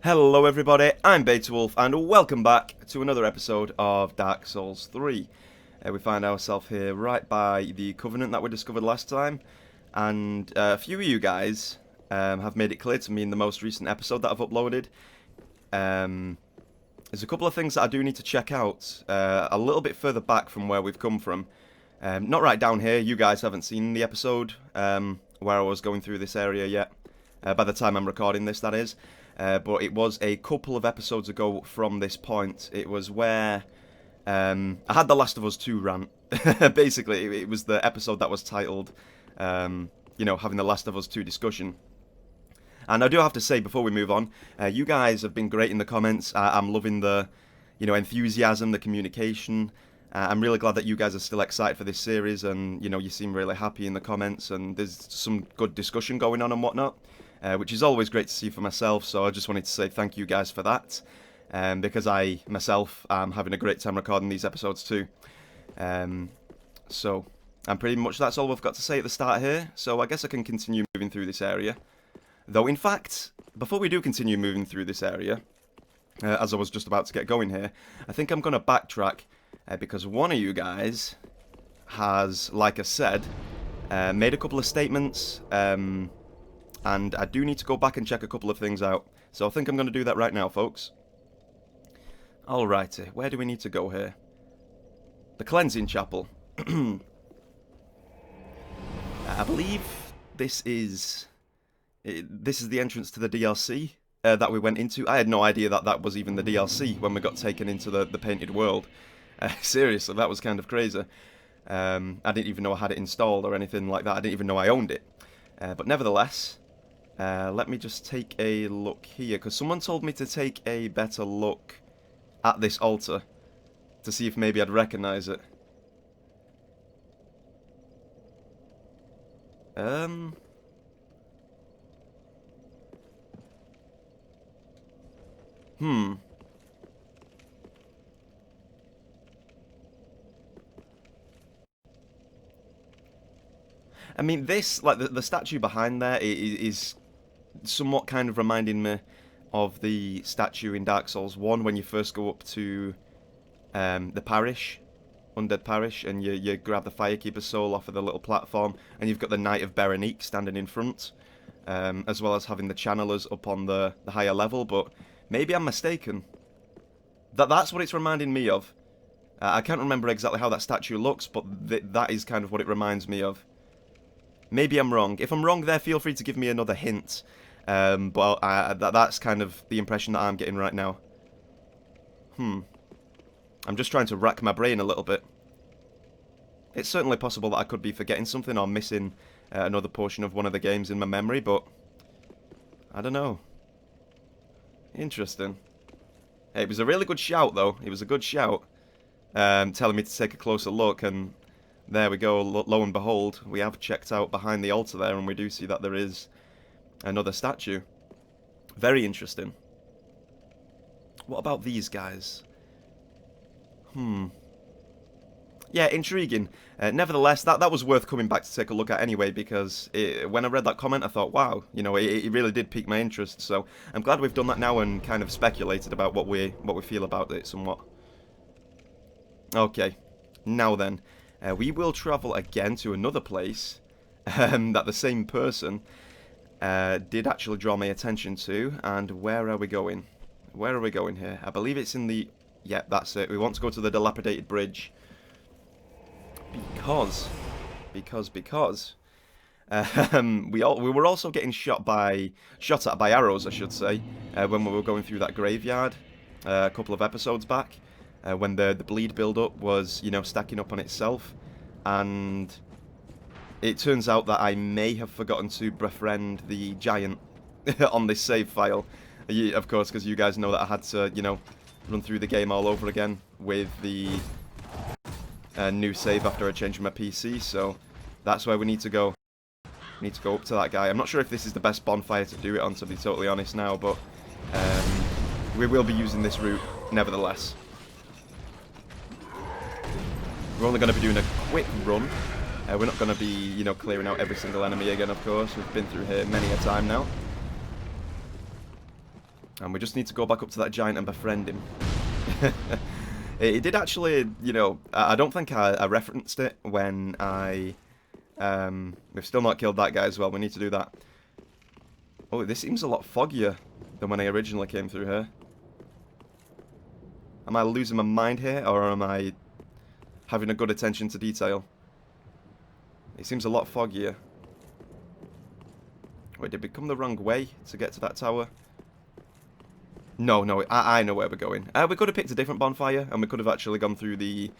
Hello everybody, I'm Betawolf and welcome back to another episode of Dark Souls 3. We find ourselves here right by the Covenant that we discovered last time, and a few of you guys have made it clear to me in the most recent episode that I've uploaded. There's a couple of things that I do need to check out a little bit further back from where we've come from. Not right down here, you guys haven't seen the episode where I was going through this area yet, by the time I'm recording this, that is. But it was a couple of episodes ago from this point. It was where I had the Last of Us 2 rant. Basically, it was the episode that was titled, having the Last of Us 2 discussion. And I do have to say, before we move on, you guys have been great in the comments. I'm loving the, enthusiasm, the communication. I'm really glad that you guys are still excited for this series, and, you seem really happy in the comments, and there's some good discussion going on and whatnot. Which is always great to see for myself, so I just wanted to say thank you guys for that, because I, myself, am having a great time recording these episodes too. So, and pretty much that's all we've got to say at the start here, so I guess I can continue moving through this area. Though, in fact, before we do continue moving through this area, as I was just about to get going here, I think I'm going to backtrack, because one of you guys has, like I said, made a couple of statements, and I do need to go back and check a couple of things out. So I think I'm going to do that right now, folks. Alrighty, where do we need to go here? The Cleansing Chapel. I believe this is the entrance to the DLC that we went into. I had no idea that that was even the DLC when we got taken into the Painted World. Seriously, that was kind of crazy. I didn't even know I had it installed or anything like that. I didn't even know I owned it. But nevertheless... let me just take a look here, because someone told me to take a better look at this altar to see if maybe I'd recognise it. I mean, this, like, the statue behind there is somewhat kind of reminding me of the statue in Dark Souls 1 when you first go up to the parish, Undead Parish, and you grab the Firekeeper's soul off of the little platform, and you've got the Knight of Berenice standing in front, as well as having the channelers up on the higher level, but maybe I'm mistaken. That's what it's reminding me of. I can't remember exactly how that statue looks, but that is kind of what it reminds me of. Maybe I'm wrong. If I'm wrong there, feel free to give me another hint. But that's kind of the impression that I'm getting right now. I'm just trying to rack my brain a little bit. It's certainly possible that I could be forgetting something or missing another portion of one of the games in my memory, but... I don't know. Interesting. Hey, it was a really good shout, though. It was a good shout. Telling me to take a closer look, and... there we go, lo and behold, we have checked out behind the altar there, and we do see that there is another statue. Very interesting. What about these guys? Yeah, intriguing. Nevertheless, that was worth coming back to take a look at anyway, because when I read that comment, I thought, wow, it really did pique my interest. So I'm glad we've done that now and kind of speculated about what we feel about it somewhat. Okay, now then. We will travel again to another place that the same person did actually draw my attention to. And where are we going? Where are we going here? I believe it's in the... yeah, that's it. We want to go to the dilapidated bridge. Because we were also getting shot at by arrows, I should say, when we were going through that graveyard a couple of episodes back. When the bleed build-up was, stacking up on itself. And it turns out that I may have forgotten to befriend the giant on this save file. Of course, because you guys know that I had to, run through the game all over again with the new save after I changed my PC. So that's where we need to go. We need to go up to that guy. I'm not sure if this is the best bonfire to do it on, to be totally honest now, but we will be using this route nevertheless. We're only going to be doing a quick run. We're not going to be, clearing out every single enemy again, of course. We've been through here many a time now. And we just need to go back up to that giant and befriend him. It did actually, you know, I don't think I referenced it when I... we've still not killed that guy as well. We need to do that. Oh, this seems a lot foggier than when I originally came through here. Am I losing my mind here, or am I having a good attention to detail? It seems a lot foggier. Wait, did we come the wrong way to get to that tower? No, no, I know where we're going. We could have picked a different bonfire, and we could have actually gone through the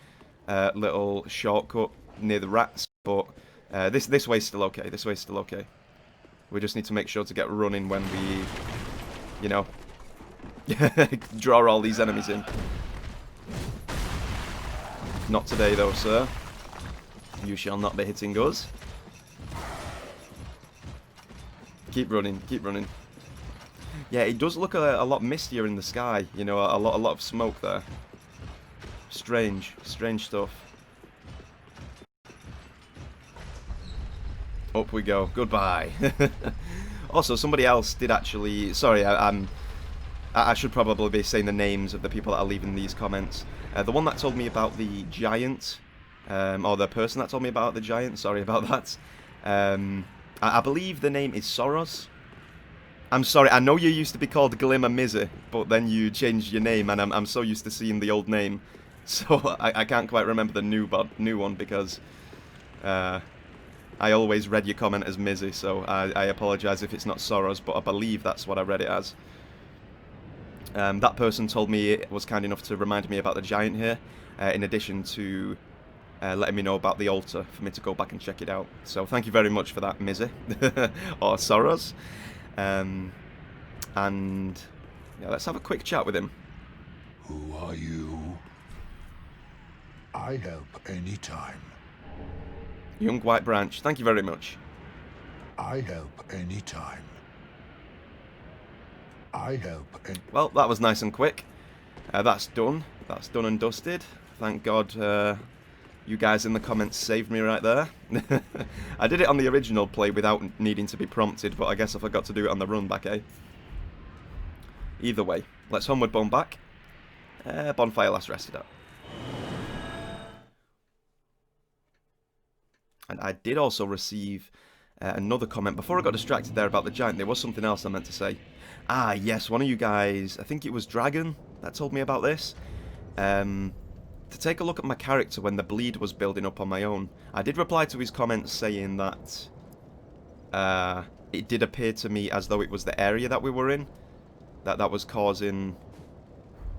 little shortcut near the rats, but this way's still okay. This way's still okay. We just need to make sure to get running when we, you know, draw all these enemies in. Not today, though, sir. You shall not be hitting us. Keep running, keep running. Yeah, it does look a lot mistier in the sky. You know, a lot of smoke there. Strange stuff. Up we go. Goodbye. Also, somebody else did actually... Sorry, I should probably be saying the names of the people that are leaving these comments. The one that told me about the giant, or the person that told me about the giant, sorry about that. I believe the name is Soros. I'm sorry, I know you used to be called Glimmer Mizzy, but then you changed your name, and I'm so used to seeing the old name. So I can't quite remember the new one, because I always read your comment as Mizzy, so I apologise if it's not Soros, but I believe that's what I read it as. That person told me it was kind enough to remind me about the giant here, in addition to letting me know about the altar for me to go back and check it out. So thank you very much for that, Mizzy, or Soros. And yeah, let's have a quick chat with him. Who are you? I help anytime. Young White Branch, thank you very much. I help anytime. I help any... Well, that was nice and quick. That's done. That's done and dusted. Thank God you guys in the comments saved me right there. I did it on the original play without needing to be prompted, but I guess I forgot to do it on the run back, eh? Either way, let's homeward bone back. Bonfire last rested at. And I did also receive another comment before I got distracted there about the giant. There was something else I meant to say. Ah, yes, one of you guys, I think it was Dragon, that told me about this. To take a look at my character when the bleed was building up on my own. I did reply to his comments saying that it did appear to me as though it was the area that we were in that was causing,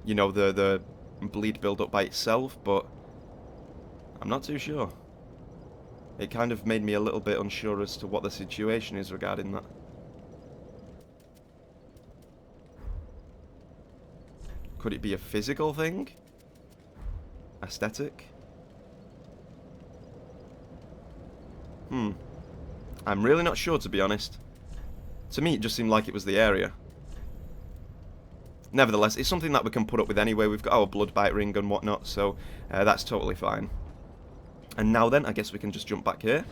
you know, the bleed build up by itself, but I'm not too sure. It kind of made me a little bit unsure as to what the situation is regarding that. Could it be a physical thing? Aesthetic? I'm really not sure, to be honest. To me, it just seemed like it was the area. Nevertheless, it's something that we can put up with anyway. We've got our blood bite ring and whatnot, so that's totally fine. And now then, I guess we can just jump back here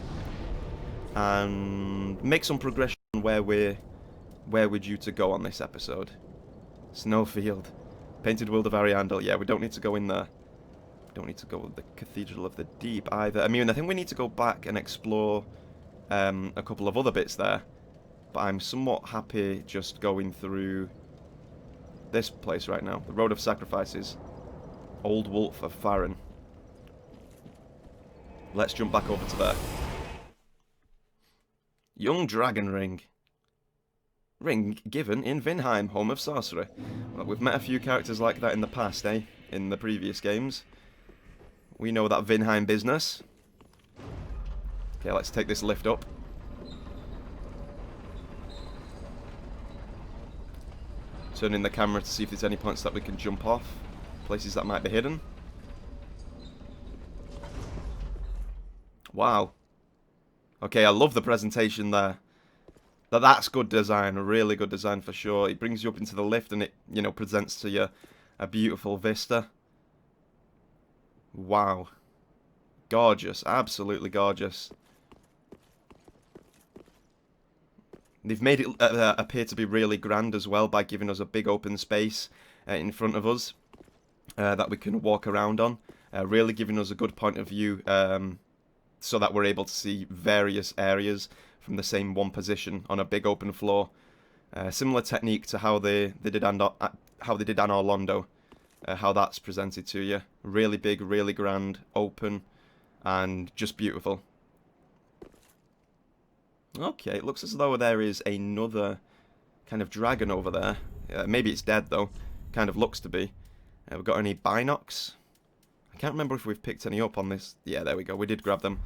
and make some progression on where we're due to go on this episode. Snowfield. Painted World of Ariandel. Yeah, we don't need to go in there. We don't need to go with the Cathedral of the Deep either. I mean, I think we need to go back and explore a couple of other bits there. But I'm somewhat happy just going through this place right now. The Road of Sacrifices. Old Wolf of Farron. Let's jump back over to there. Young Dragon Ring. Ring given in Vinheim, home of sorcery. Well, we've met a few characters like that in the past, eh? In the previous games. We know that Vinheim business. Okay, let's take this lift up. Turn in the camera to see if there's any points that we can jump off. Places that might be hidden. Wow. Okay, I love the presentation there. That's good design, really good design for sure. It brings you up into the lift and it, you know, presents to you a beautiful vista. Wow. Gorgeous, absolutely gorgeous. They've made it appear to be really grand as well by giving us a big open space in front of us that we can walk around on, really giving us a good point of view so that we're able to see various areas from the same one position on a big open floor. Similar technique to how they did Anor Londo, how that's presented to you. Really big, really grand, open, and just beautiful. Okay, it looks as though there is another kind of dragon over there. Maybe it's dead though. Kind of looks to be. We've got any binocs? I can't remember if we've picked any up on this. Yeah, there we go. We did grab them.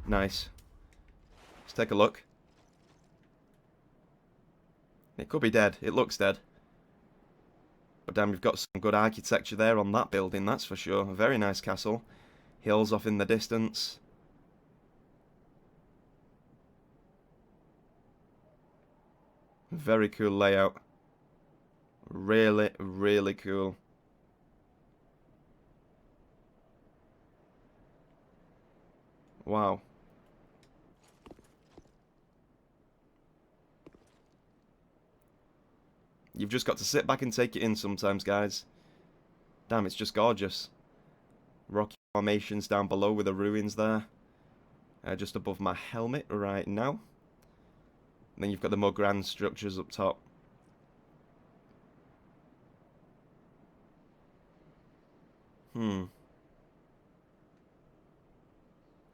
Nice. Let's take a look. It could be dead. It looks dead. But damn, we've got some good architecture there on that building, that's for sure. A very nice castle. Hills off in the distance. Very cool layout. Really, really cool. Wow. You've just got to sit back and take it in sometimes, guys. Damn, it's just gorgeous. Rocky formations down below with the ruins there. Just above my helmet right now. And then you've got the more grand structures up top.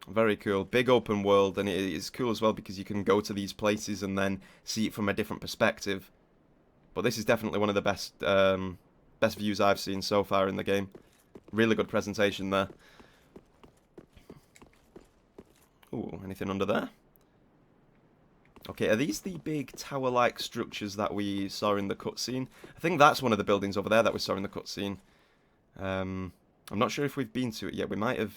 Very cool. Big open world, and it is cool as well because you can go to these places and then see it from a different perspective. But this is definitely one of the best best views I've seen so far in the game. Really good presentation there. Ooh, anything under there? Okay, are these the big tower-like structures that we saw in the cutscene? I think that's one of the buildings over there that we saw in the cutscene. I'm not sure if we've been to it yet. We might have.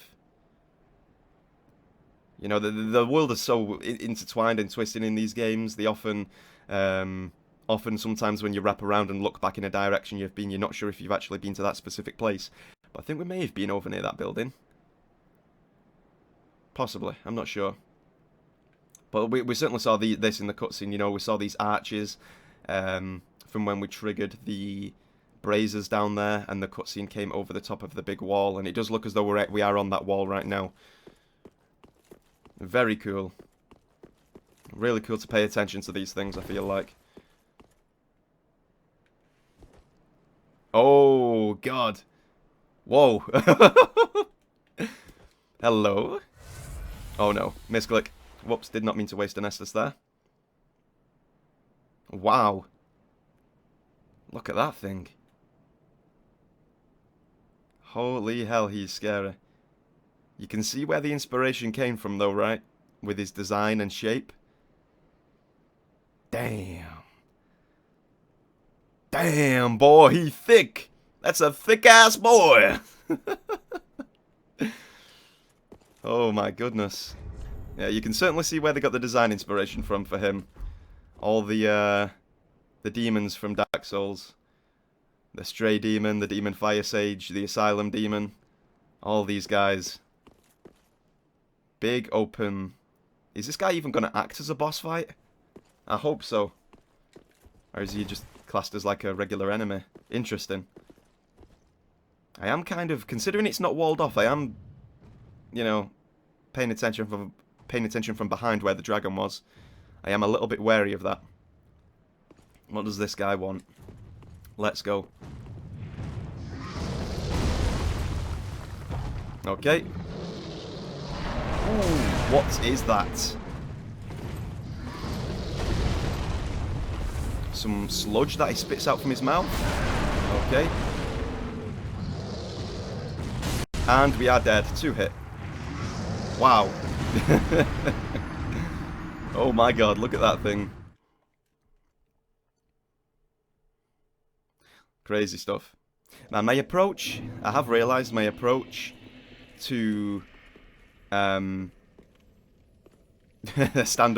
You know, the world is so intertwined and twisted in these games. They often, sometimes when you wrap around and look back in a direction you've been, you're not sure if you've actually been to that specific place. But I think we may have been over near that building. Possibly, I'm not sure. But we certainly saw this in the cutscene. You know, we saw these arches from when we triggered the braziers down there, and the cutscene came over the top of the big wall, and it does look as though we are on that wall right now. Very cool. Really cool to pay attention to these things, I feel like. Oh, God. Whoa. Hello? Oh, no. Misclick. Whoops, did not mean to waste an Estus there. Wow. Look at that thing. Holy hell, he's scary. You can see where the inspiration came from though, right? With his design and shape. Damn. Damn, boy, he thick. That's a thick-ass boy. Oh my goodness. Yeah, you can certainly see where they got the design inspiration from for him. All the demons from Dark Souls. The Stray Demon, the Demon Fire Sage, the Asylum Demon. All these guys. Big open. Is this guy even going to act as a boss fight? I hope so. Or is he just classed as like a regular enemy? Interesting. I am kind of, considering it's not walled off, I am, you know, paying attention from behind where the dragon was. I am a little bit wary of that. What does this guy want? Let's go. Okay. Ooh, what is that? Some sludge that he spits out from his mouth. Okay. And we are dead. 2 hit. Wow. Oh my god, look at that thing. Crazy stuff. Now my approach, I have realised my approach to stand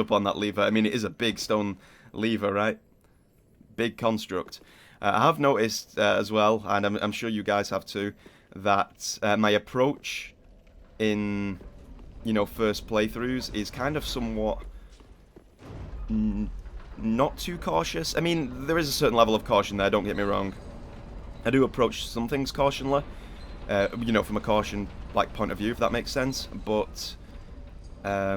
up on that lever. I mean, it is a big stone lever, right? Big construct. I have noticed as well, and I'm sure you guys have too, that my approach in, you know, first playthroughs is kind of somewhat not too cautious. I mean, there is a certain level of caution there, don't get me wrong. I do approach some things cautionally, you know, from a caution like point of view, if that makes sense. But I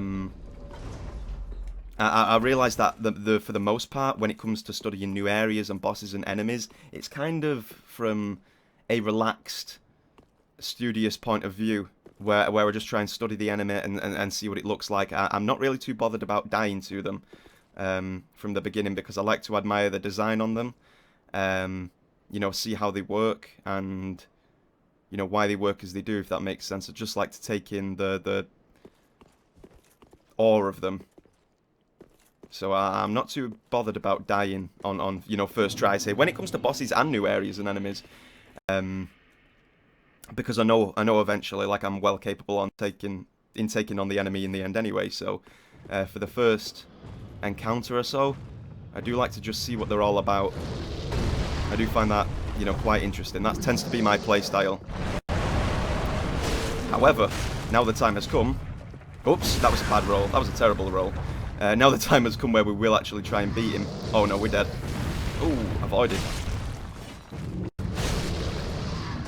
realise that for the most part, when it comes to studying new areas and bosses and enemies, it's kind of from a relaxed, studious point of view, where we're just trying to study the enemy and see what it looks like. I'm not really too bothered about dying to them from the beginning, because I like to admire the design on them, you know, see how they work, and you know why they work as they do, if that makes sense. I just like to take in the awe of them. So I'm not too bothered about dying on you know, first tries here when it comes to bosses and new areas and enemies, because I know eventually, like, I'm well capable on taking on the enemy in the end anyway. So for the first encounter or so, I do like to just see what they're all about. I do find that, you know, quite interesting. That tends to be my playstyle. However, now the time has come. Oops, that was a bad roll. That was a terrible roll. Now the time has come where we will actually try and beat him. Oh no, we're dead. Ooh, avoided.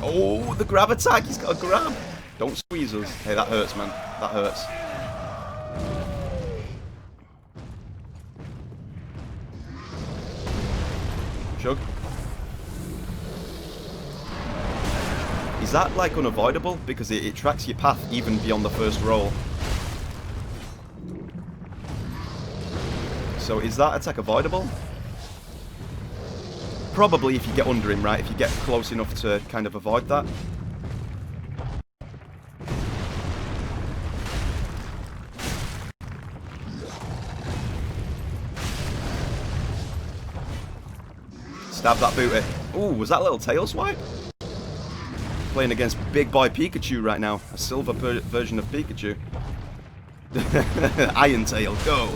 Oh, the grab attack. He's got a grab. Don't squeeze us. Hey, that hurts, man. That hurts. Chug. Is that, like, unavoidable? Because it tracks your path even beyond the first roll. So is that attack avoidable? Probably if you get under him, right? If you get close enough to kind of avoid that. Stab that booty. Ooh, was that a little tail swipe? Playing against Big Boy Pikachu right now. A silver version of Pikachu. Iron Tail, go!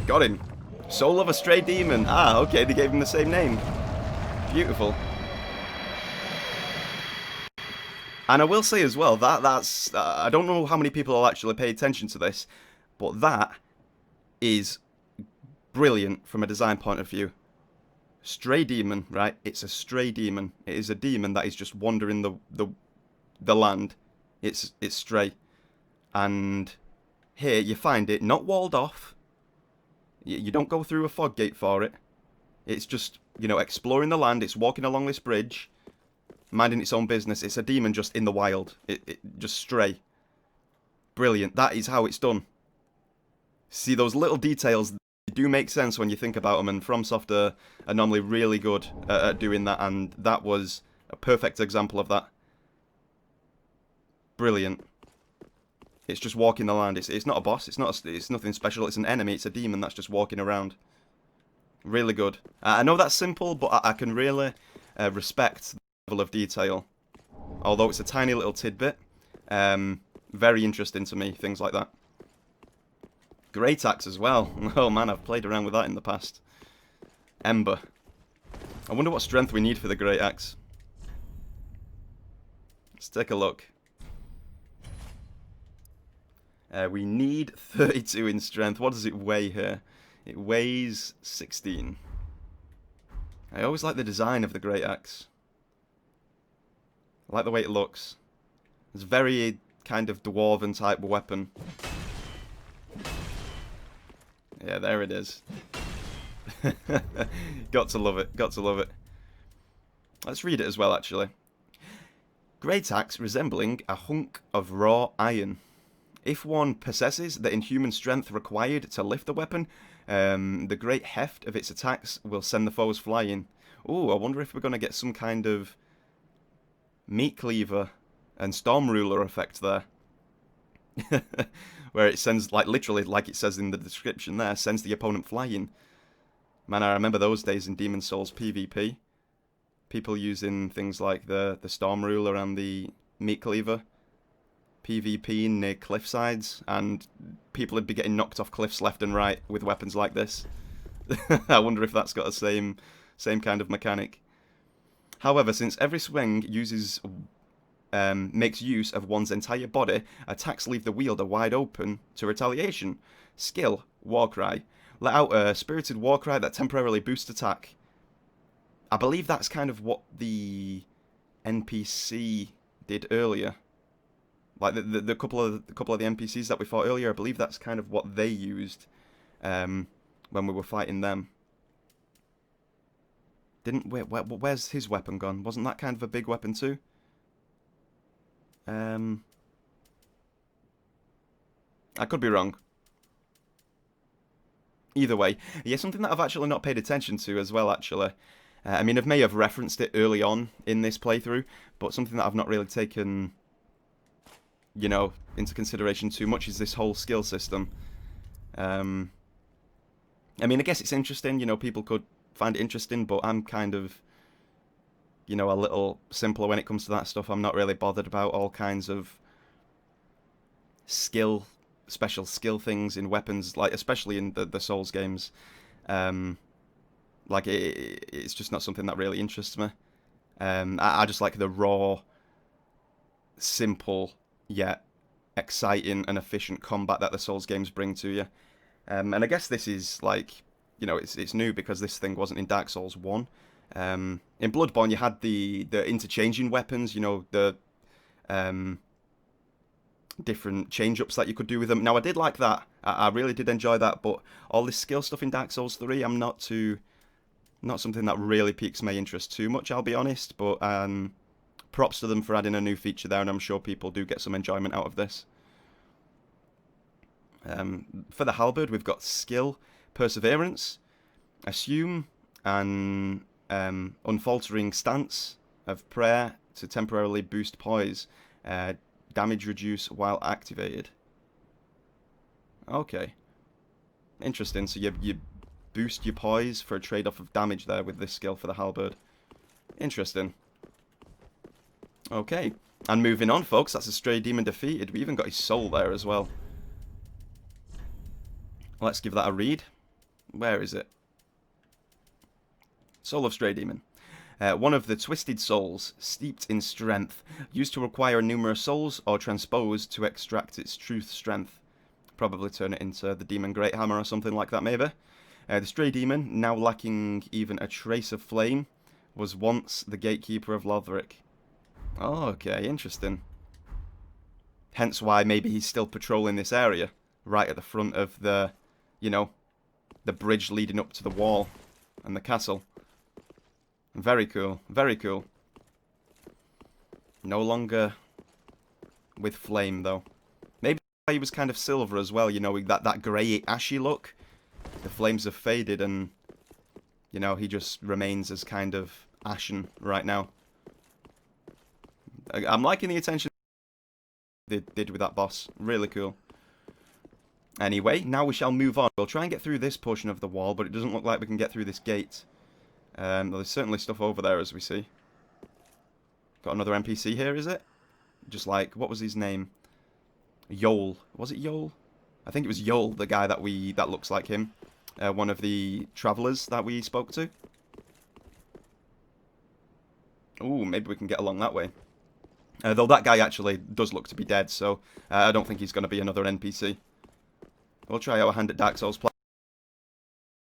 Got him. Soul of a Stray Demon. Ah, okay, they gave him the same name. Beautiful. And I will say as well, that's... I don't know how many people will actually pay attention to this, but that is brilliant from a design point of view. Stray Demon, right? It's a stray demon. It is a demon that is just wandering the land. It's stray. And here you find it not walled off. You don't go through a fog gate for it. It's just, you know, exploring the land. It's walking along this bridge, minding its own business. It's a demon just in the wild. It just stray. Brilliant. That is how it's done. See, those little details do make sense when you think about them, and FromSoft are normally really good at doing that, and that was a perfect example of that. Brilliant. It's just walking the land. It's not a boss. It's nothing special. It's an enemy. It's a demon that's just walking around. Really good. I know that's simple, but I can really respect the level of detail. Although it's a tiny little tidbit. Very interesting to me, things like that. Great axe as well. Oh man, I've played around with that in the past. Ember. I wonder what strength we need for the great axe. Let's take a look. We need 32 in strength. What does it weigh here? It weighs 16. I always like the design of the great axe. I like the way it looks. It's a very kind of dwarven type weapon. Yeah, there it is. Got to love it. Got to love it. Let's read it as well, actually. Great axe resembling a hunk of raw iron. If one possesses the inhuman strength required to lift the weapon, the great heft of its attacks will send the foes flying. Ooh, I wonder if we're going to get some kind of meat cleaver and storm ruler effect there. Where it sends, like, literally, like it says in the description there, sends the opponent flying. Man, I remember those days in Demon's Souls PvP. People using things like the storm ruler and the meat cleaver. PvP near cliff sides, and people would be getting knocked off cliffs left and right with weapons like this. I wonder if that's got the same kind of mechanic. However, since every swing makes use of one's entire body, attacks leave the wielder wide open to retaliation. Skill, Warcry. Let out a spirited Warcry that temporarily boosts attack. I believe that's kind of what the NPC did earlier. Like the couple of the NPCs that we fought earlier, I believe that's kind of what they used when we were fighting them. Where's his weapon gone? Wasn't that kind of a big weapon too? I could be wrong. Either way, yeah, something that I've actually not paid attention to as well, actually. I mean, I may have referenced it early on in this playthrough, but something that I've not really taken, you know, into consideration too much is this whole skill system. I mean, I guess it's interesting, you know, people could find it interesting, but I'm kind of, you know, a little simpler when it comes to that stuff. I'm not really bothered about all kinds of special skill things in weapons, like especially in the Souls games. Like it's just not something that really interests me. I just like the raw, simple yet exciting and efficient combat that the Souls games bring to you. And I guess this is like, you know, it's new because this thing wasn't in Dark Souls 1. In Bloodborne, you had the interchanging weapons, you know, the different change-ups that you could do with them. Now, I did like that. I really did enjoy that, but all this skill stuff in Dark Souls 3, I'm not something that really piques my interest too much, I'll be honest, but props to them for adding a new feature there, and I'm sure people do get some enjoyment out of this. For the halberd, we've got skill, perseverance, assume, and unfaltering stance of prayer to temporarily boost poise, damage reduce while activated. Okay, interesting. So you boost your poise for a trade-off of damage there with this skill for the halberd. Interesting. Okay, and moving on, folks. That's a stray demon defeated. We even got his soul there as well. Let's give that a read. Where is it? Soul of Stray Demon. One of the twisted souls, steeped in strength, used to acquire numerous souls or transpose to extract its truth strength. Probably turn it into the Demon Great Hammer or something like that, maybe. The Stray Demon, now lacking even a trace of flame, was once the gatekeeper of Lothric. Oh, okay, interesting. Hence why maybe he's still patrolling this area, right at the front of the, you know, the bridge leading up to the wall and the castle. Very cool, very cool. No longer with flame, though. Maybe he was kind of silver as well, you know, that grey, ashy look. The flames have faded and, you know, he just remains as kind of ashen right now. I'm liking the attention they did with that boss. Really cool. Anyway, now we shall move on. We'll try and get through this portion of the wall, but it doesn't look like we can get through this gate. There's certainly stuff over there, as we see. Got another NPC here, is it? Just like, what was his name? Yol. Was it Yol? I think it was Yol, the guy that looks like him. One of the travellers that we spoke to. Ooh, maybe we can get along that way. Though that guy actually does look to be dead, so I don't think he's going to be another NPC. We'll try our hand at Dark Souls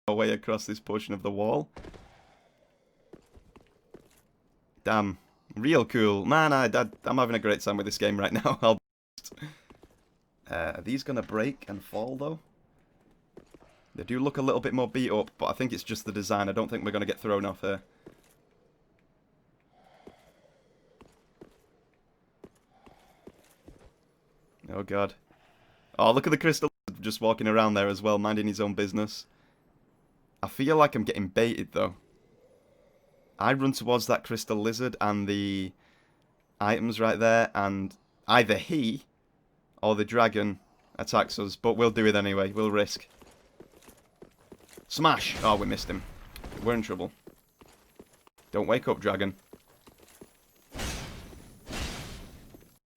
our way across this portion of the wall. Damn. Real cool. Man, I'm having a great time with this game right now. Are these going to break and fall, though? They do look a little bit more beat up, but I think it's just the design. I don't think we're going to get thrown off here. Oh, God. Oh, look at the crystal just walking around there as well, minding his own business. I feel like I'm getting baited, though. I run towards that crystal lizard and the items right there, and either he or the dragon attacks us, but we'll do it anyway. We'll risk. Smash! Oh, we missed him. We're in trouble. Don't wake up, dragon.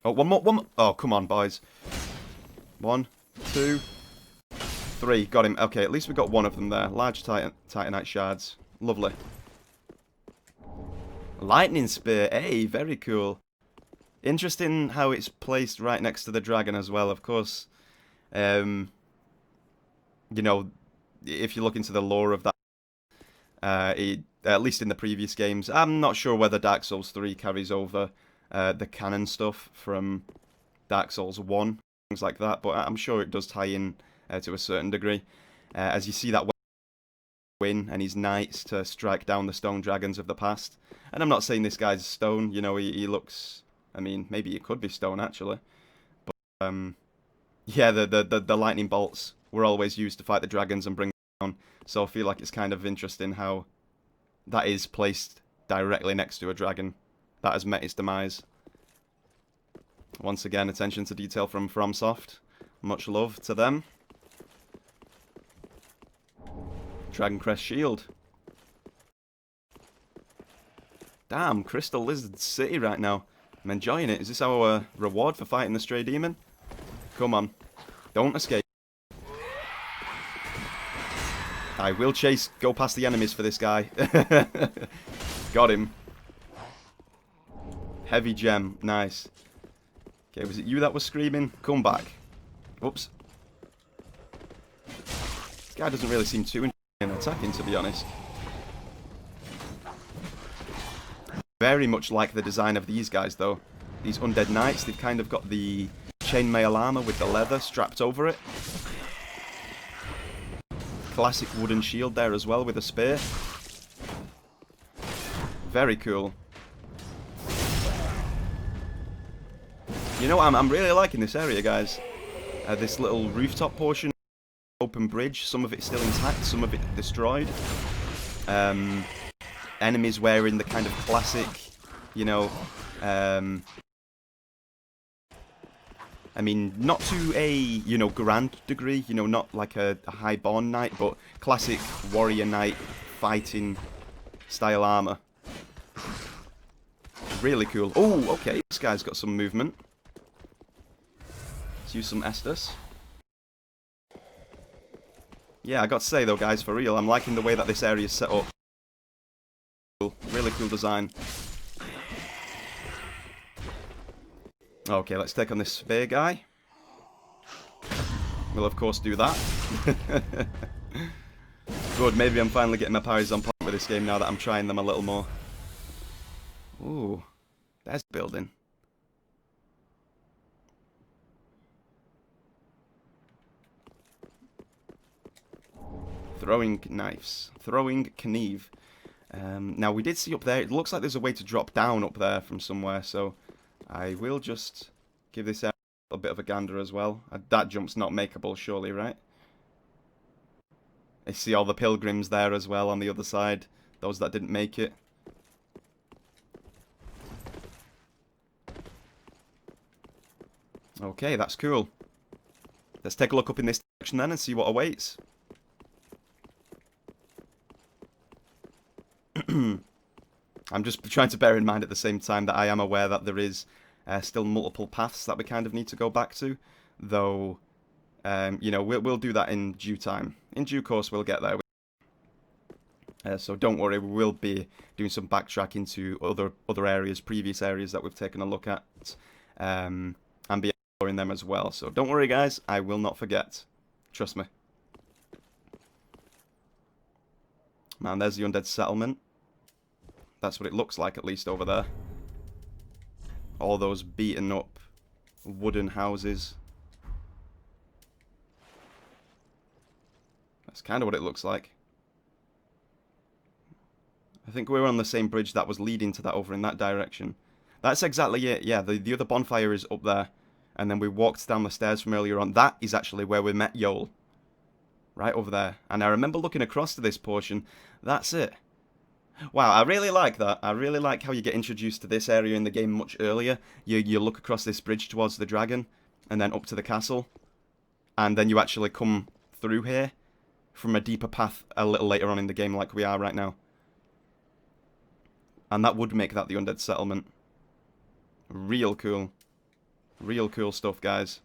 Oh, one more, one more. Oh, come on, boys. 1, 2, 3. Got him. Okay, at least we got one of them there. Large Titanite shards. Lovely. Lightning spear. Hey, very cool. Interesting how it's placed right next to the dragon as well. Of course, you know, if you look into the lore of that, at least in the previous games, I'm not sure whether Dark Souls 3 carries over the canon stuff from Dark Souls 1, things like that, but I'm sure it does tie in to a certain degree. As you see that win and his knights to strike down the stone dragons of the past. And I'm not saying this guy's stone, you know, he looks, I mean, maybe he could be stone actually. But yeah, the lightning bolts were always used to fight the dragons and bring them down. So I feel like it's kind of interesting how that is placed directly next to a dragon that has met its demise. Once again, attention to detail from FromSoft. Much love to them. Dragon Crest Shield. Damn, Crystal Lizard City right now. I'm enjoying it. Is this our reward for fighting the Stray Demon? Come on. Don't escape. I will go past the enemies for this guy. Got him. Heavy gem. Nice. Okay, was it you that was screaming? Come back. Oops. This guy doesn't really seem too interested in attacking, to be honest. Very much like the design of these guys, though. These undead knights, they've kind of got the chainmail armor with the leather strapped over it. Classic wooden shield there as well with a spear. Very cool. You know, I'm really liking this area, guys. This little rooftop portion, open bridge, some of it still intact, some of it destroyed. Enemies wearing the kind of classic, you know, I mean, not to a, you know, grand degree, you know, not like a highborn knight, but classic warrior knight fighting style armor. Really cool. Oh, okay, this guy's got some movement. Let's use some Estus. Yeah, I got to say though, guys, for real, I'm liking the way that this area is set up. Really cool design. Okay, let's take on this spear guy. We'll of course do that. Good, maybe I'm finally getting my powers on point with this game now that I'm trying them a little more. Ooh, there's a building. Throwing knives. Throwing Kneve. Now, we did see up there, it looks like there's a way to drop down up there from somewhere, so I will just give this a bit of a gander as well. That jump's not makeable, surely, right? I see all the pilgrims there as well on the other side, those that didn't make it. Okay, that's cool. Let's take a look up in this direction then and see what awaits. I'm just trying to bear in mind at the same time that I am aware that there is still multiple paths that we kind of need to go back to, though, you know, we'll do that in due time. In due course, we'll get there. So don't worry, we will be doing some backtracking to other areas, previous areas that we've taken a look at, and be exploring them as well. So don't worry, guys, I will not forget. Trust me. Man, there's the undead settlement. That's what it looks like, at least over there. All those beaten up wooden houses. That's kind of what it looks like. I think we're on the same bridge that was leading to that over in that direction. That's exactly it, yeah, the other bonfire is up there. And then we walked down the stairs from earlier on. That is actually where we met Yoel. Right over there. And I remember looking across to this portion. That's it. Wow, I really like that. I really like how you get introduced to this area in the game much earlier. You look across this bridge towards the dragon, and then up to the castle. And then you actually come through here from a deeper path a little later on in the game like we are right now. And that would make that the undead settlement. Real cool. Real cool stuff, guys.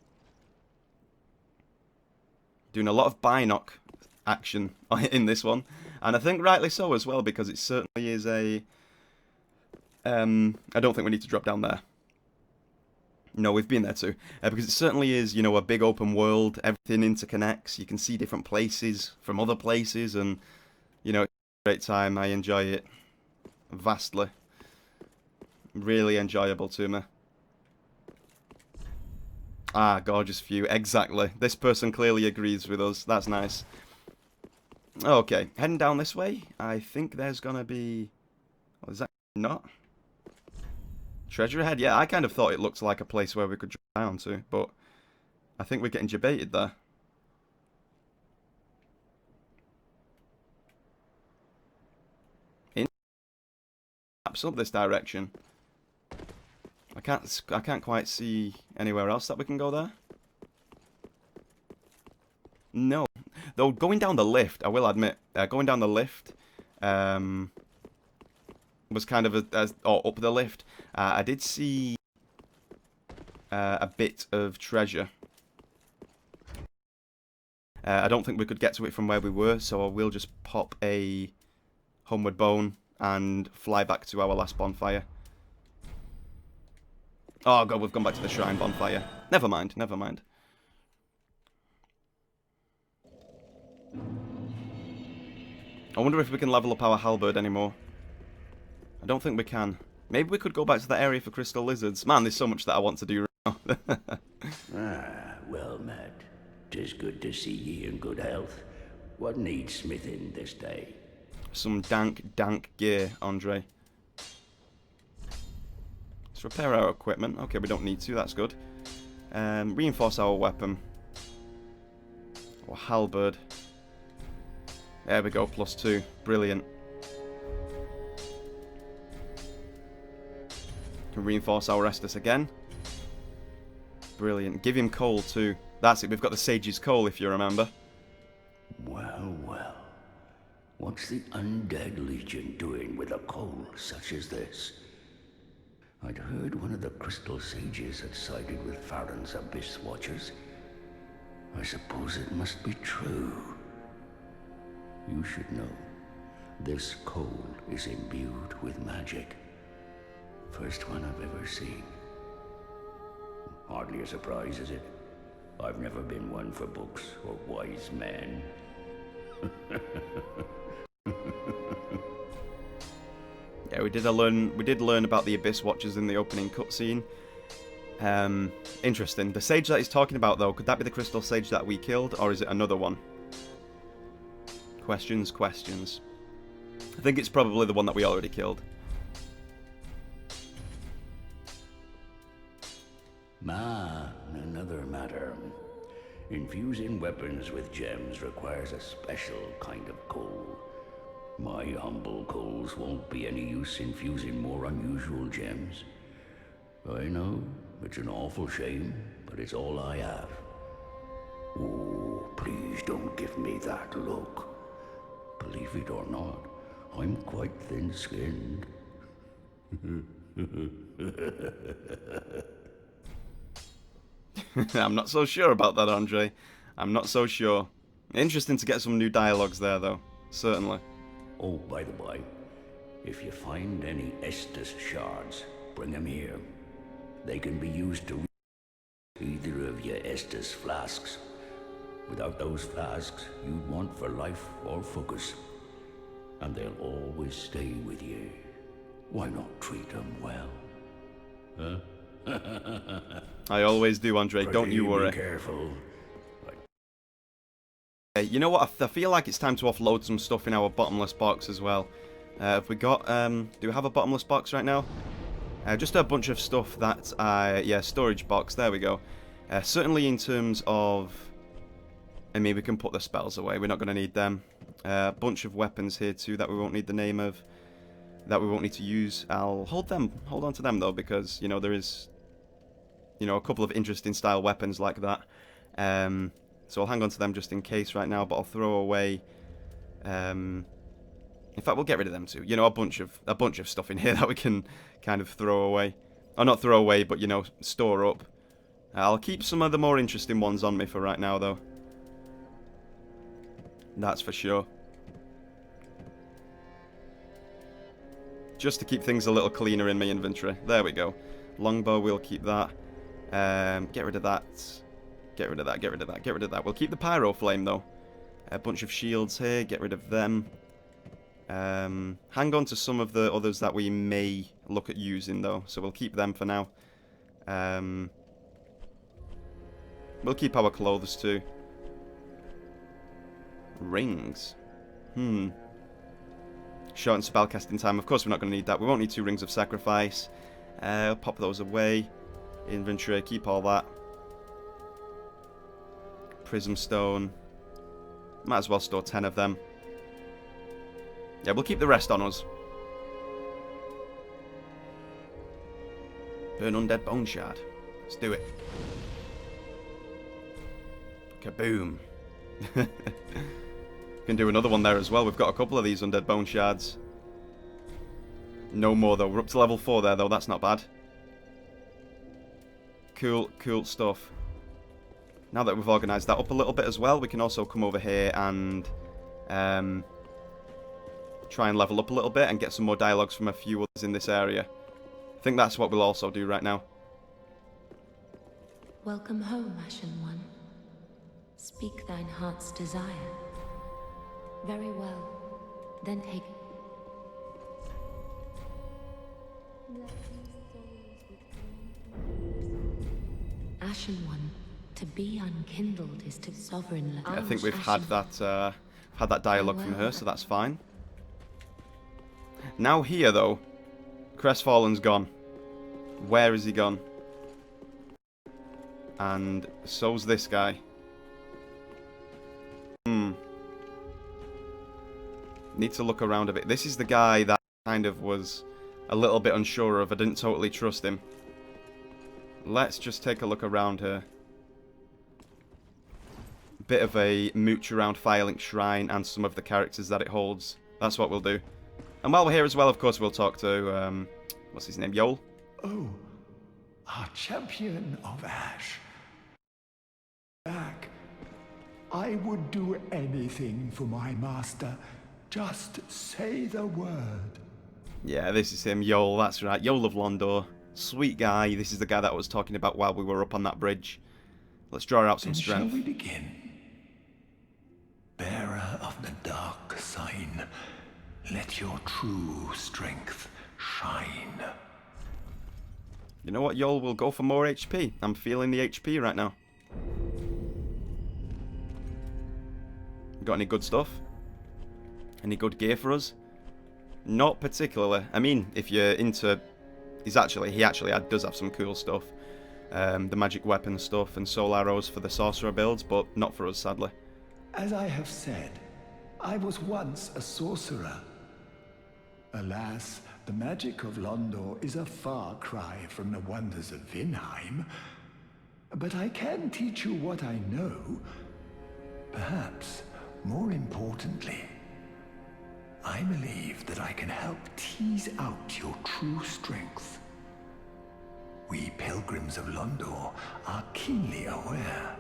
Doing a lot of binoc action in this one. And I think rightly so as well, because it certainly is a... I don't think we need to drop down there. No, we've been there too. Because it certainly is, you know, a big open world. Everything interconnects. You can see different places from other places. And, you know, it's a great time. I enjoy it vastly. Really enjoyable to me. Ah, gorgeous view. Exactly. This person clearly agrees with us. That's nice. Okay, heading down this way. I think there's gonna be... Oh, is that not? Treasure ahead? Yeah, I kind of thought it looked like a place where we could drop down to, but I think we're getting debated there. In maps up this direction. I can't quite see anywhere else that we can go there. No. Though going down the lift, I will admit, going down the lift was kind of or up the lift. I did see a bit of treasure. I don't think we could get to it from where we were, so I will just pop a homeward bone and fly back to our last bonfire. Oh god, we've gone back to the shrine bonfire. Never mind, never mind. I wonder if we can level up our halberd anymore. I don't think we can. Maybe we could go back to the area for crystal lizards. Man, there's so much that I want to do right now. Well, Matt, 'tis good to see ye in good health. What needs smithing this day? Some dank gear, Andre. Let's repair our equipment. Okay, we don't need to, that's good. Reinforce our weapon. Or halberd. There we go, +2. Brilliant. Can reinforce our Estus again. Brilliant. Give him coal too. That's it, we've got the Sage's coal if you remember. Well, well. What's the undead legion doing with a coal such as this? I'd heard one of the crystal sages had sided with Farron's abyss watchers. I suppose it must be true. You should know, this coal is imbued with magic. First one I've ever seen. Hardly a surprise, is it? I've never been one for books or wise men. Yeah, we did learn about the Abyss Watchers in the opening cutscene. Interesting. The sage that he's talking about, though, could that be the crystal sage that we killed, or is it another one? Questions, questions. I think it's probably the one that we already killed. Another matter. Infusing weapons with gems requires a special kind of coal. My humble coals won't be any use infusing more unusual gems. I know, it's an awful shame, but it's all I have. Oh, please don't give me that look. Believe it or not, I'm quite thin-skinned. I'm not so sure about that, Andre. I'm not so sure. Interesting to get some new dialogues there, though. Certainly. Oh, by the by, if you find any Estus shards, bring them here. They can be used to either of your Estus flasks. Without those flasks, you'd want for life or focus. And they'll always stay with you. Why not treat them well? Huh? I always do, Andre. Don't you worry. Be careful. You know what? I feel like it's time to offload some stuff in our bottomless box as well. Have we got... do we have a bottomless box right now? Just a bunch of stuff that yeah, storage box. There we go. Certainly in terms of... I mean, we can put the spells away. We're not going to need them. A bunch of weapons here too that we won't need the name of. That we won't need to use. I'll hold on to them though, because, you know, there is... You know, a couple of interesting style weapons like that. So I'll hang on to them just in case right now, but I'll throw away... in fact, we'll get rid of them too. You know, a bunch of stuff in here that we can kind of throw away. Or not throw away, but, you know, store up. I'll keep some of the more interesting ones on me for right now, though. That's for sure. Just to keep things a little cleaner in my inventory. There we go. Longbow, we'll keep that. Get rid of that. Get rid of that, get rid of that, get rid of that. We'll keep the pyro flame, though. A bunch of shields here, get rid of them. Hang on to some of the others that we may look at using, though. So we'll keep them for now. We'll keep our clothes, too. Rings. Shorten spellcasting time. Of course we're not going to need that. We won't need 2 rings of sacrifice. Pop those away. Inventory, keep all that. Prism stone. Might as well store 10 of them. Yeah, we'll keep the rest on us. Burn undead bone shard. Let's do it. Kaboom. Can do another one there as well. We've got a couple of these undead bone shards. No more though. We're up to level 4 there though. That's not bad. Cool, cool stuff. Now that we've organised that up a little bit as well, we can also come over here and try and level up a little bit and get some more dialogues from a few others in this area. I think that's what we'll also do right now. Welcome home, Ashen One. Speak thine heart's desire. Very well. Then take... Ashen One, to be unkindled is to sovereign... I think we've had that dialogue from her, so that's fine. Now here, though, Crestfallen's gone. Where is he gone? And so's this guy. Need to look around a bit. This is the guy that kind of was a little bit unsure of. I didn't totally trust him. Let's just take a look around here. Bit of a mooch around Firelink Shrine and some of the characters that it holds. That's what we'll do. And while we're here as well, of course, we'll talk to, what's his name, Yol? Oh, our champion of Ash. Back. I would do anything for my master. Just say the word. Yeah, this is him, Yol, that's right. Yol of Londor. Sweet guy. This is the guy that I was talking about while we were up on that bridge. Let's draw out some strength. Shall we begin? Bearer of the dark sign, let your true strength shine. You know what, Yol? We'll go for more HP. I'm feeling the HP right now. Got any good stuff? Any good gear for us? Not particularly. I mean, if you're into... he actually does have some cool stuff. The magic weapon stuff and soul arrows for the sorcerer builds, but not for us, sadly. As I have said, I was once a sorcerer. Alas, the magic of Londor is a far cry from the wonders of Vinheim. But I can teach you what I know. Perhaps, more importantly, I believe that I can help tease out your true strength. We pilgrims of Londor are keenly aware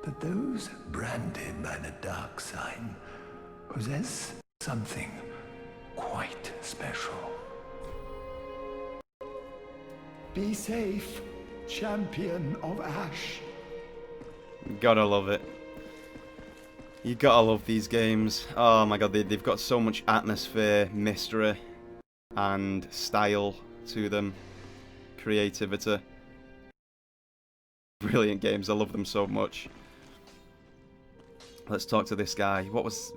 that those branded by the dark sign possess something quite special. Be safe, champion of Ash. Gotta love it. You gotta love these games. Oh my god, they've got so much atmosphere, mystery, and style to them. Creativity. Brilliant games, I love them so much. Let's talk to this guy. What was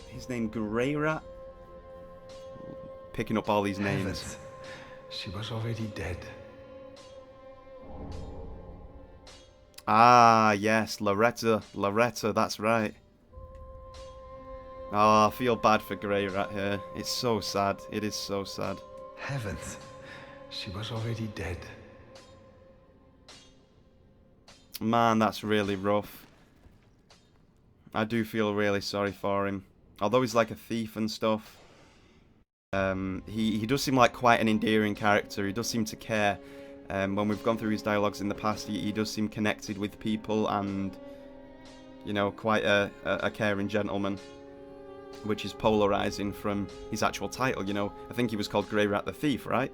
his name? Greirat? Picking up all these names. Heavens. She was already dead. Ah, yes, Loretta, that's right. Oh, I feel bad for Greirat here. It's so sad. It is so sad. Heavens. She was already dead. Man, that's really rough. I do feel really sorry for him. Although he's like a thief and stuff. He does seem like quite an endearing character. He does seem to care. When we've gone through his dialogues in the past, he does seem connected with people and, you know, quite a caring gentleman, which is polarizing from his actual title, you know. I think he was called Greirat the Thief, right?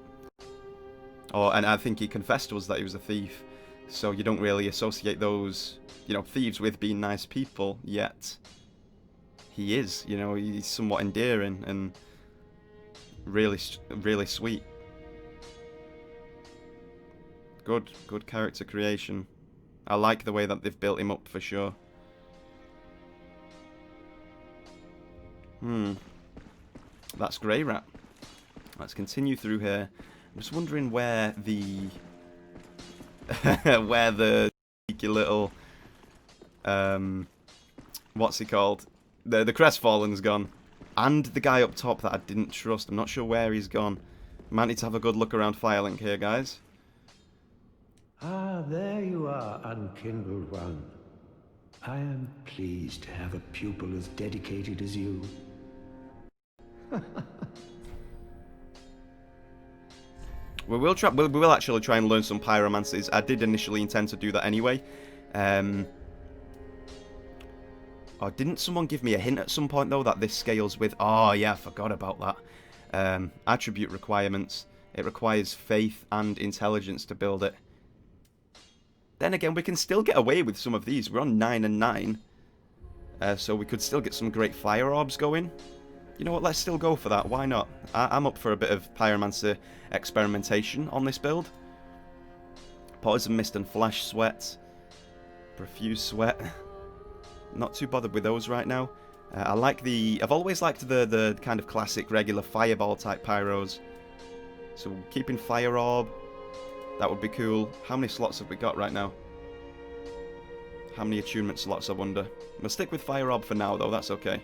And I think he confessed to us that he was a thief, so you don't really associate those, you know, thieves with being nice people, yet he is, you know, he's somewhat endearing and really, really sweet. Good character creation. I like the way that they've built him up for sure. That's Greirat. Let's continue through here. I'm just wondering where the where the cheeky little what's he called? The Crestfallen's gone. And the guy up top that I didn't trust. I'm not sure where he's gone. Might need to have a good look around Firelink here, guys. Ah, there you are, unkindled one. I am pleased to have a pupil as dedicated as you. We will actually try and learn some pyromancies. I did initially intend to do that anyway. Oh, didn't someone give me a hint at some point though that this scales with? Oh yeah, I forgot about that. Attribute requirements. It requires faith and intelligence to build it. Then again, we can still get away with some of these. We're on 9 and 9. So we could still get some great fire orbs going. You know what, let's still go for that. Why not? I'm up for a bit of pyromancer experimentation on this build. Poison Mist and Flash Sweat. Profuse Sweat. Not too bothered with those right now. I like I've always liked the kind of classic regular fireball type pyros. So keeping Fire Orb. That would be cool. How many slots have we got right now? How many attunement slots, I wonder? We'll stick with Fire Orb for now, though. That's okay.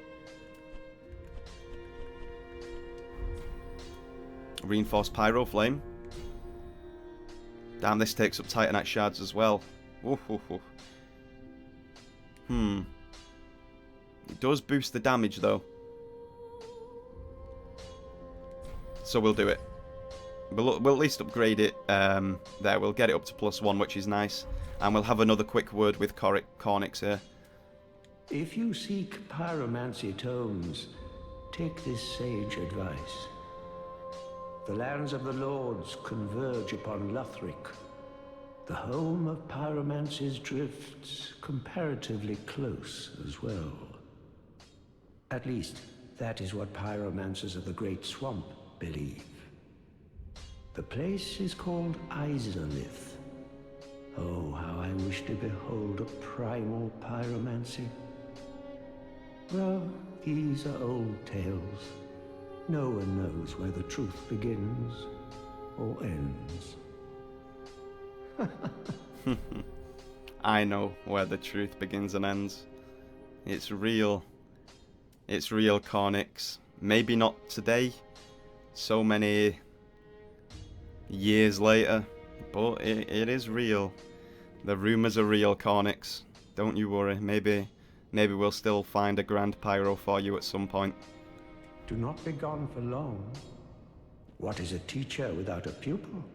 Reinforced Pyro Flame. Damn, this takes up Titanite Shards as well. Ooh, ooh, ooh. It does boost the damage, though. So we'll do it. We'll at least upgrade it there. We'll get it up to +1, which is nice. And we'll have another quick word with Cornix here. If you seek pyromancy tomes, take this sage advice. The lands of the Lords converge upon Lothric. The home of pyromancy's drifts comparatively close as well. At least, that is what pyromancers of the Great Swamp believe. The place is called Izalith. Oh, how I wish to behold a primal pyromancy. Well, these are old tales. No one knows where the truth begins or ends. I know where the truth begins and ends. It's real. It's real, Cornix. Maybe not today. So many years later. But it is real. The rumours are real, Cornix. Don't you worry. Maybe we'll still find a grand pyro for you at some point. Do not be gone for long. What is a teacher without a pupil?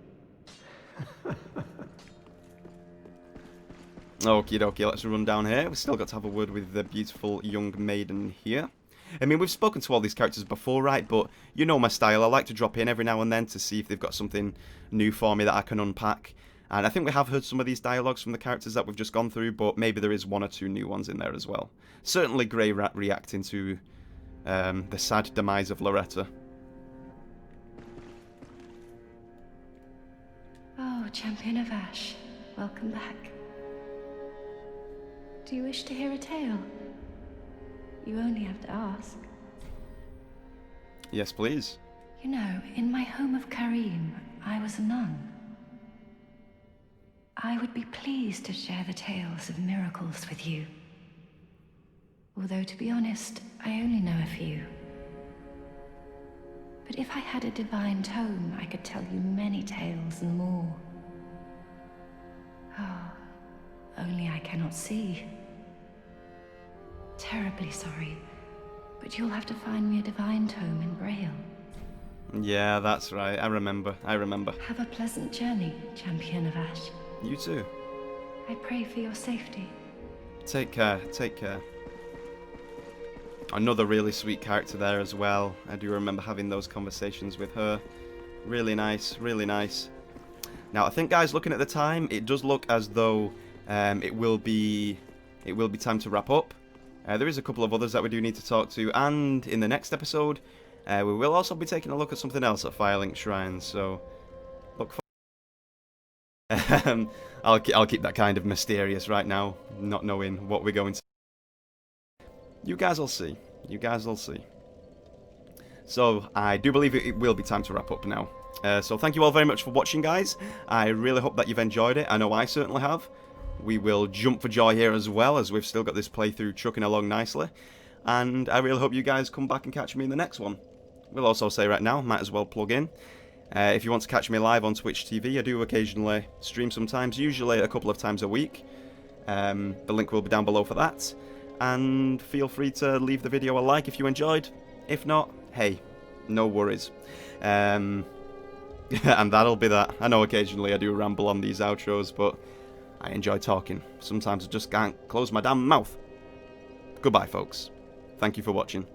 Okie dokie, let's run down here. We've still got to have a word with the beautiful young maiden here. I mean, we've spoken to all these characters before, right? But you know my style. I like to drop in every now and then to see if they've got something new for me that I can unpack. And I think we have heard some of these dialogues from the characters that we've just gone through, but maybe there is one or two new ones in there as well. Certainly Greirat reacting to the sad demise of Loretta. Oh, Champion of Ash, welcome back. Do you wish to hear a tale? You only have to ask. Yes, please. You know, in my home of Karim, I was a nun. I would be pleased to share the tales of miracles with you. Although, to be honest, I only know a few. But if I had a divine tome, I could tell you many tales and more. Oh, only I cannot see. Terribly sorry, but you'll have to find me a divine tome in Braille. Yeah, that's right. I remember. Have a pleasant journey, Champion of Ash. You too. I pray for your safety. Take care. Another really sweet character there as well. I do remember having those conversations with her. Really nice, really nice. Now, I think, guys, looking at the time, it does look as though it will be time to wrap up. There is a couple of others that we do need to talk to, and in the next episode, we will also be taking a look at something else at Firelink Shrines. So, look for. I'll keep that kind of mysterious right now, not knowing what we're going to. You guys will see. So, I do believe it will be time to wrap up now. So thank you all very much for watching, guys. I really hope that you've enjoyed it. I know I certainly have. We will jump for joy here as well, as we've still got this playthrough trucking along nicely. And I really hope you guys come back and catch me in the next one. We'll also say right now, might as well plug in. If you want to catch me live on Twitch TV, I do occasionally stream sometimes, usually a couple of times a week. The link will be down below for that. And feel free to leave the video a like if you enjoyed. If not, hey, no worries. And that'll be that. I know occasionally I do ramble on these outros, but I enjoy talking. Sometimes I just can't close my damn mouth. Goodbye, folks. Thank you for watching.